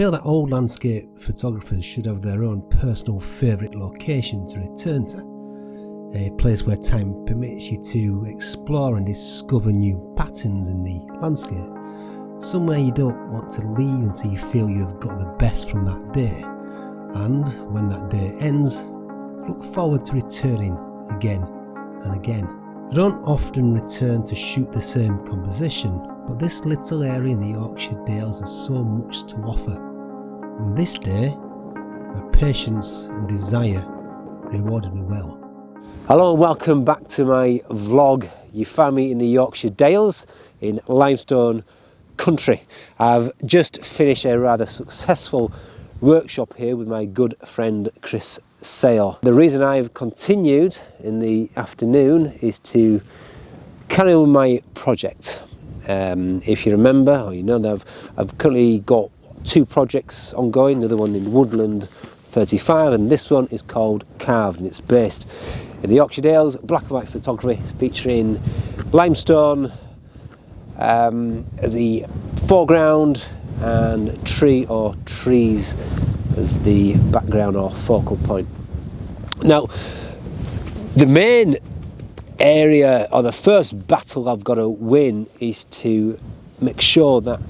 feel that all landscape photographers should have their own personal favourite location to return to, a place where time permits you to explore and discover new patterns in the landscape, somewhere you don't want to leave until you feel you have got the best from that day, and when that day ends, look forward to returning again and again. I don't often return to shoot the same composition, but this little area in the Yorkshire Dales has so much to offer. And this day, my patience and desire rewarded me well. Hello and welcome back to my vlog. You found me in the Yorkshire Dales in Limestone country. I've just finished a rather successful workshop here with my good friend Chris Sale. The reason I've continued in the afternoon is to carry on my project. If you remember, or you know that I've currently got two projects ongoing, another one in Woodland 35 and this one is called Carved, and it's based in the Yorkshire Dales, black and white photography featuring limestone as the foreground and tree or trees as the background or focal point. Now, the main area or the first battle I've got to win is to make sure that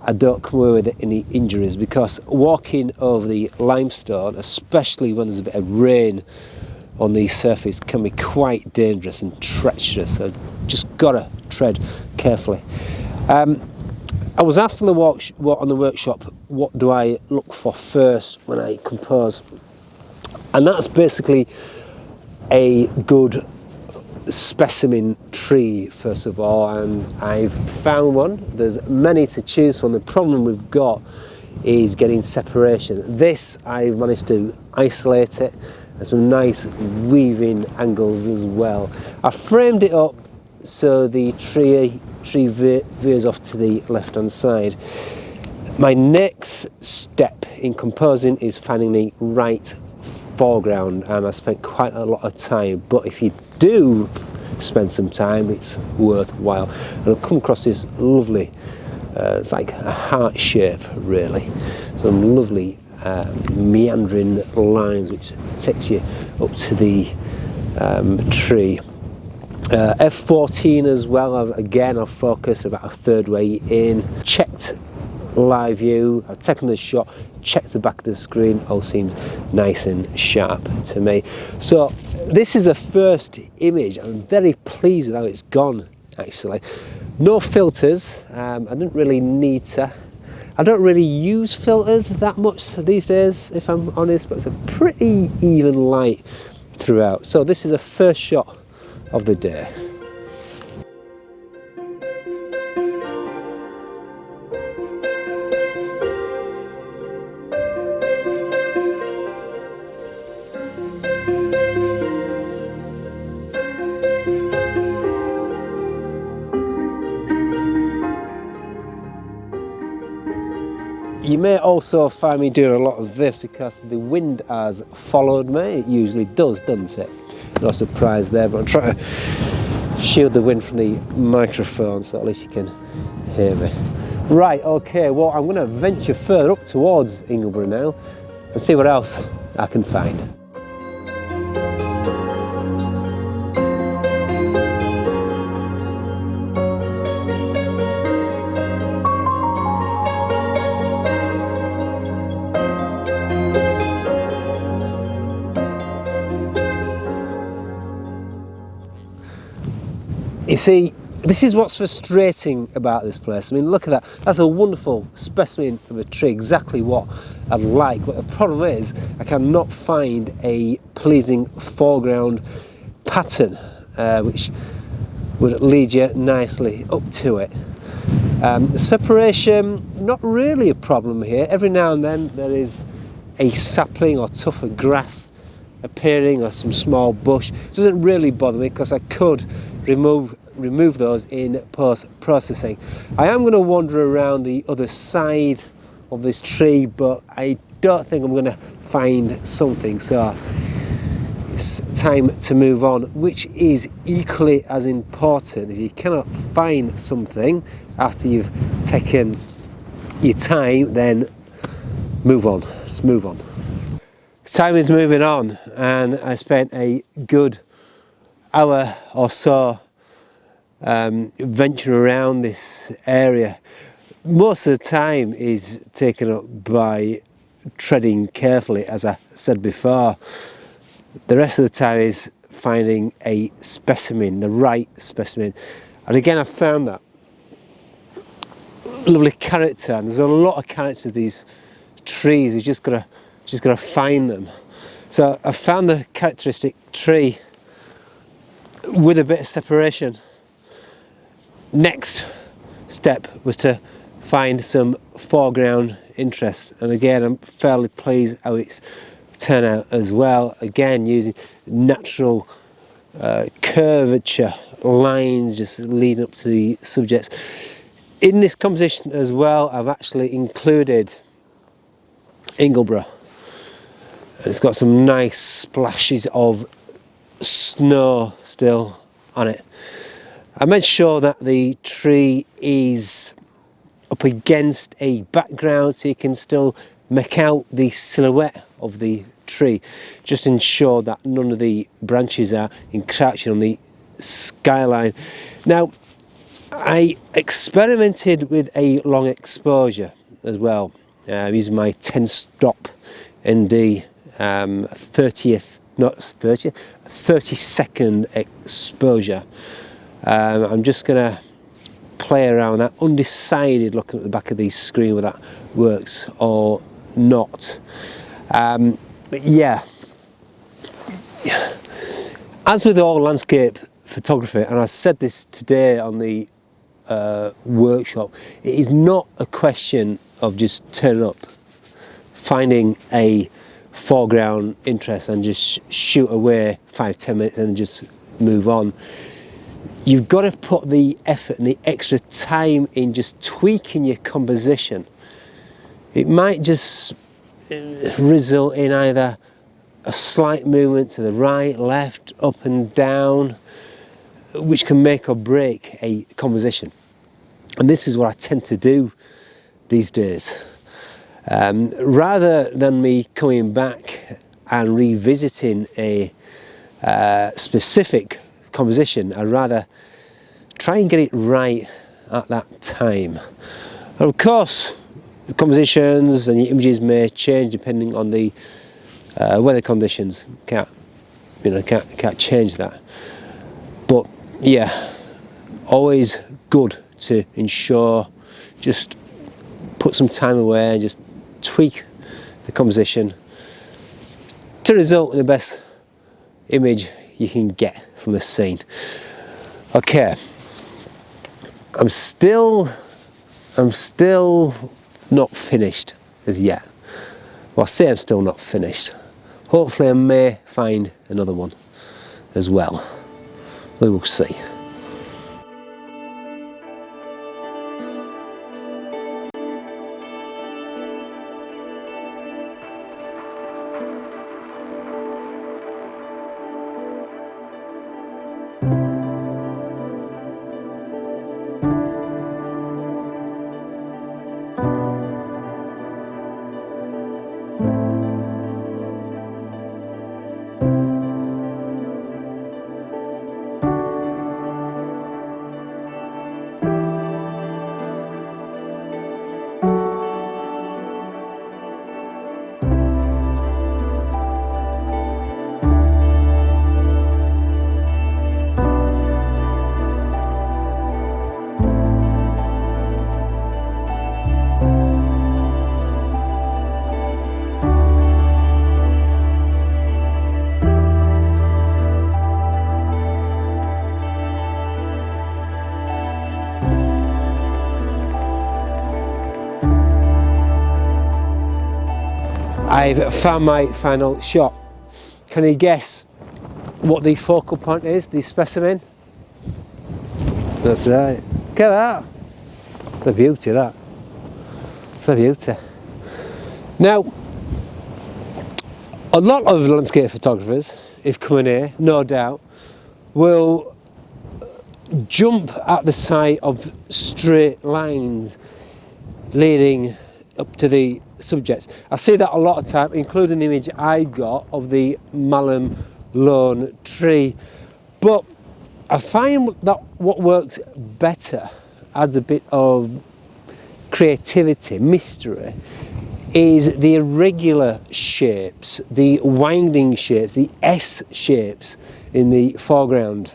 I don't come away with any injuries, because walking over the limestone, especially when there's a bit of rain on the surface, can be quite dangerous and treacherous, so just gotta tread carefully. I was asked on the workshop, what do I look for first when I compose, and that's basically a good specimen tree first of all, and I've found one. There's many to choose from. The problem we've got is getting separation. This, I've managed to isolate it. There's some nice weaving angles as well. I framed it up so the tree veers off to the left hand side. My next step in composing is finding the right foreground, and I spent quite a lot of time, but if you do spend some time, it's worthwhile. And I've come across this lovely, it's like a heart shape really, some lovely meandering lines which takes you up to the tree. F14 as well, I've focused about a third way in, checked live view, I've taken the shot, checked the back of the screen, all seems nice and sharp to me. So this is the first image. I'm very pleased with how it's gone actually. No filters, I didn't really need to. I don't really use filters that much these days if I'm honest, but it's a pretty even light throughout. So this is the first shot of the day. You may also find me doing a lot of this because the wind has followed me. It usually does, doesn't it? No surprise there, but I'm trying to shield the wind from the microphone so at least you can hear me. Right, okay, well I'm going to venture further up towards Ingleborough now and see what else I can find. You see, this is what's frustrating about this place. I mean, look at that. That's a wonderful specimen of a tree, exactly what I'd like. But the problem is, I cannot find a pleasing foreground pattern, which would lead you nicely up to it. The separation, not really a problem here. Every now and then there is a sapling or tuft of grass appearing, or some small bush. It doesn't really bother me because I could remove those in post-processing. I am going to wander around the other side of this tree, but I don't think I'm going to find something, so it's time to move on, which is equally as important. If you cannot find something after you've taken your time, then move on, just move on. Time is moving on, and I spent a good hour or so venturing around this area. Most of the time is taken up by treading carefully, as I said before. The rest of the time is finding a specimen, the right specimen. And again, I found that lovely character, and there's a lot of characters of these trees. You just gotta find them. So I found the characteristic tree with a bit of separation. Next step was to find some foreground interest, and again I'm fairly pleased how it's turned out as well. Again, using natural curvature lines just leading up to the subjects. In this composition as well, I've actually included Ingleborough. It's got some nice splashes of snow still on it. I made sure that the tree is up against a background so you can still make out the silhouette of the tree. Just ensure that none of the branches are encroaching on the skyline. Now, I experimented with a long exposure as well, using my 10-stop ND 30-second exposure. I'm just going to play around that, undecided looking at the back of the screen whether that works or not. But yeah, as with all landscape photography, and I said this today on the workshop, it is not a question of just turning up, finding a foreground interest and just shoot away 5-10 minutes and just move on. You've got to put the effort and the extra time in just tweaking your composition. It might just result in either a slight movement to the right, left, up and down, which can make or break a composition. And this is what I tend to do these days. Rather than me coming back and revisiting a specific composition, I'd rather try and get it right at that time. And of course, the compositions and the images may change depending on the weather conditions. Can't change that. But yeah, always good to ensure, just put some time away and just tweak the composition to result in the best image you can get from the scene. Okay, I'm still not finished as yet. Well, I say I'm still not finished. Hopefully I may find another one as well. We will see. I've found my final shot. Can you guess what the focal point is, the specimen? That's right. Look at that. It's a beauty, that. It's a beauty. Now, a lot of landscape photographers, if coming here, no doubt, will jump at the sight of straight lines leading up to the subjects. I see that a lot of time, including the image I got of the Malham lone tree. But I find that what works better, adds a bit of creativity, mystery, is the irregular shapes, the winding shapes, the S shapes in the foreground.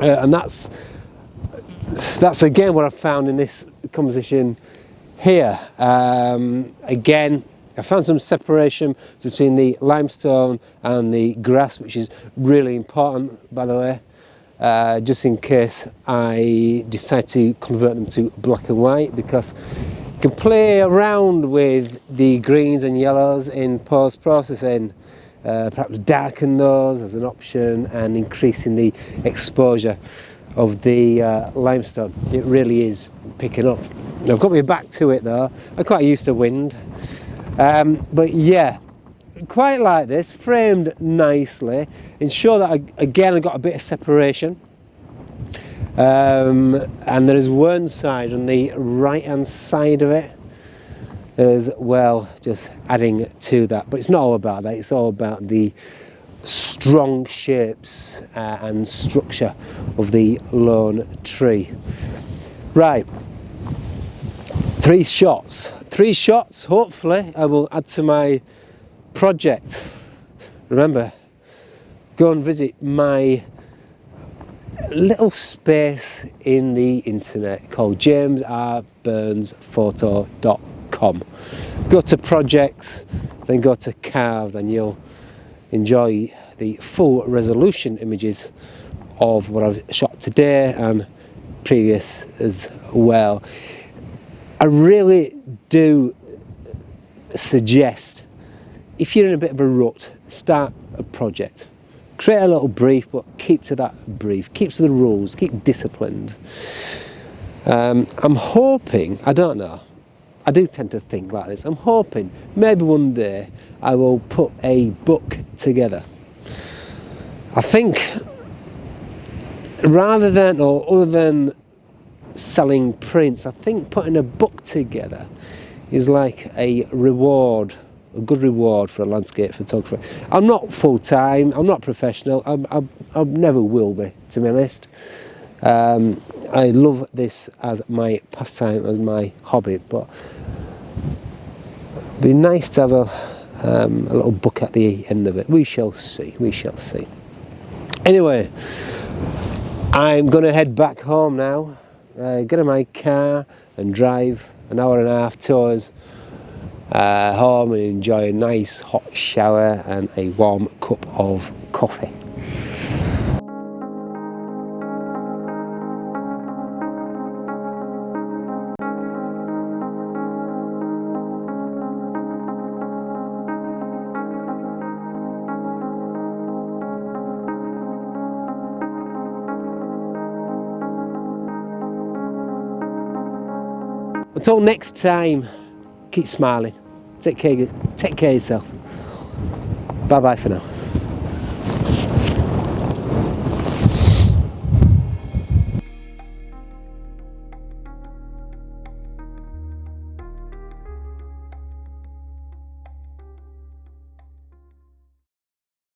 And that's again what I found in this composition here. Again, I found some separation between the limestone and the grass, which is really important, by the way, just in case I decide to convert them to black and white, because you can play around with the greens and yellows in post-processing, perhaps darken those as an option and increasing the exposure of the limestone. It really is picking up. I've got my back to it though. I'm quite used to wind. But yeah, quite like this, framed nicely. Ensure that again I've got a bit of separation. And there is one side on the right hand side of it as well, just adding to that. But it's not all about that, it's all about the strong shapes and structure of the lone tree. Right, 3 shots. 3 shots, hopefully, I will add to my project. Remember, go and visit my little space in the internet called jamesrburnsphoto.com. Go to projects, then go to carved, and you'll enjoy the full resolution images of what I've shot today and previous as well. I really do suggest, if you're in a bit of a rut, start a project. Create a little brief, but keep to that brief, keep to the rules, keep disciplined. I'm hoping, I don't know, I do tend to think like this, I'm hoping maybe one day I will put a book together. I think rather than, or other than selling prints, I think putting a book together is like a reward, a good reward for a landscape photographer. I'm not full-time, I'm not professional, I never will be, to be honest. I love this as my pastime, as my hobby, but it'd be nice to have a little book at the end of it. We shall see, we shall see. Anyway, I'm going to head back home now, get in my car and drive an hour and a half towards home and enjoy a nice hot shower and a warm cup of coffee. Until next time, keep smiling. Take care of yourself. Bye bye for now.